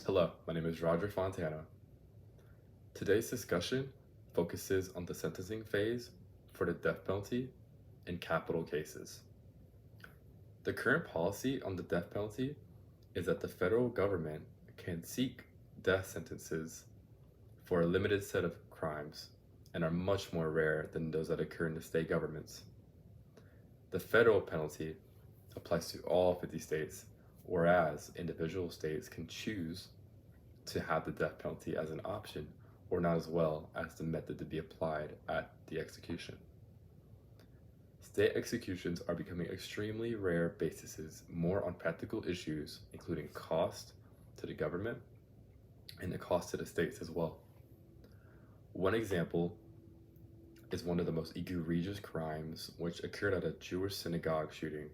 Hello, my name is Roger Fontana. Today's discussion focuses on the sentencing phase for the death penalty in capital cases. The current policy on the death penalty is that the federal government can seek death sentences for a limited set of crimes and are much more rare than those that occur in the state governments. The federal penalty applies to all 50 states, whereas individual states can choose to have the death penalty as an option or not, as well as the method to be applied at the execution. State executions are becoming extremely rare bases, more on practical issues, including cost to the government and the cost to the states as well. One example is one of the most egregious crimes which occurred at a Jewish synagogue shooting.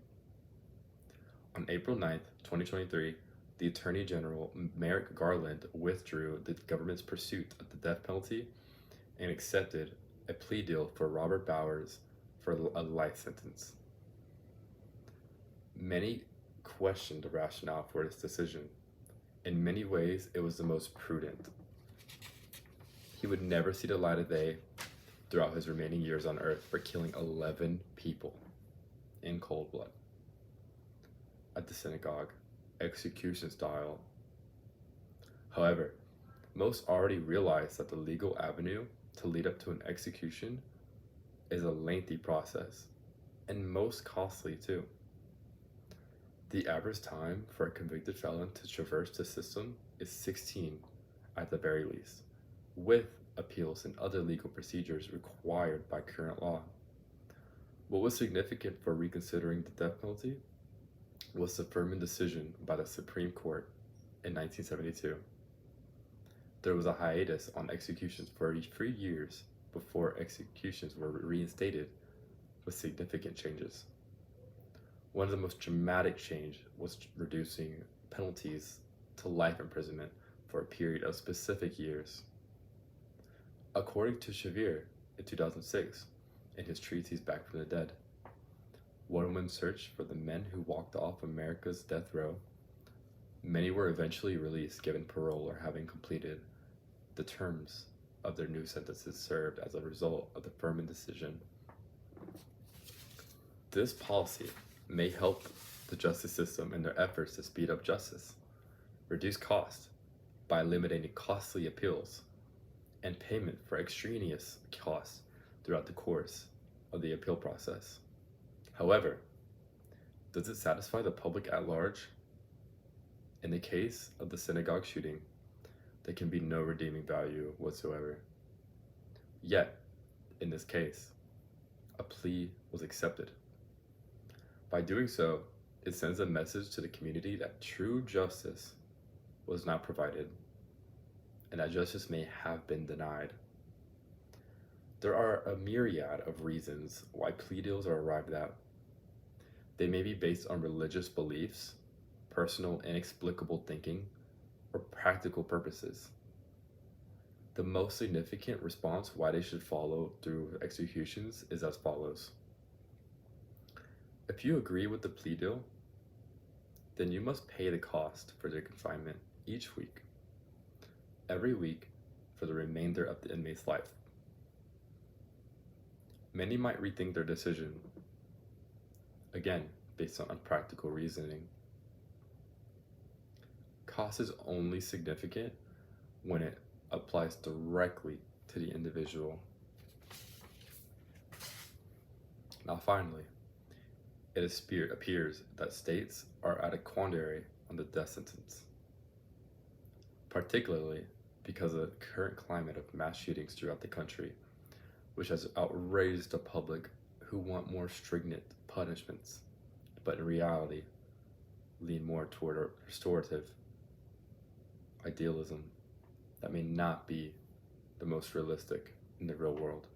On April 9th, 2023, the Attorney General, Merrick Garland, withdrew the government's pursuit of the death penalty and accepted a plea deal for Robert Bowers for a life sentence. Many questioned the rationale for this decision. In many ways, it was the most prudent. He would never see the light of day throughout his remaining years on Earth for killing 11 people in cold blood at the synagogue, execution style. However, most already realize that the legal avenue to lead up to an execution is a lengthy process, and most costly too. The average time for a convicted felon to traverse the system is 16 at the very least, with appeals and other legal procedures required by current law. What was significant for reconsidering the death penalty was the Furman decision by the Supreme Court in 1972. There was a hiatus on executions for 3 years before executions were reinstated with significant changes. One of the most dramatic change was reducing penalties to life imprisonment for a period of specific years. According to Shavir in 2006, in his treatise Back from the Dead, one woman searched for the men who walked off America's death row. Many were eventually released, given parole, or having completed the terms of their new sentences served as a result of the Furman decision. This policy may help the justice system in their efforts to speed up justice, reduce costs by eliminating costly appeals, and payment for extraneous costs throughout the course of the appeal process. However, does it satisfy the public at large? In the case of the synagogue shooting, there can be no redeeming value whatsoever. Yet, in this case, a plea was accepted. By doing so, it sends a message to the community that true justice was not provided, and that justice may have been denied. There are a myriad of reasons why plea deals are arrived at. They may be based on religious beliefs, personal inexplicable thinking, or practical purposes. The most significant response why they should follow through executions is as follows. If you agree with the plea deal, then you must pay the cost for their confinement each week, every week for the remainder of the inmate's life. Many might rethink their decision, again, based on unpractical reasoning. Cost is only significant when it applies directly to the individual. Now finally, it appears that states are at a quandary on the death sentence, particularly because of the current climate of mass shootings throughout the country, which has outraged the public who want more stringent punishments, but in reality lean more toward a restorative idealism that may not be the most realistic in the real world.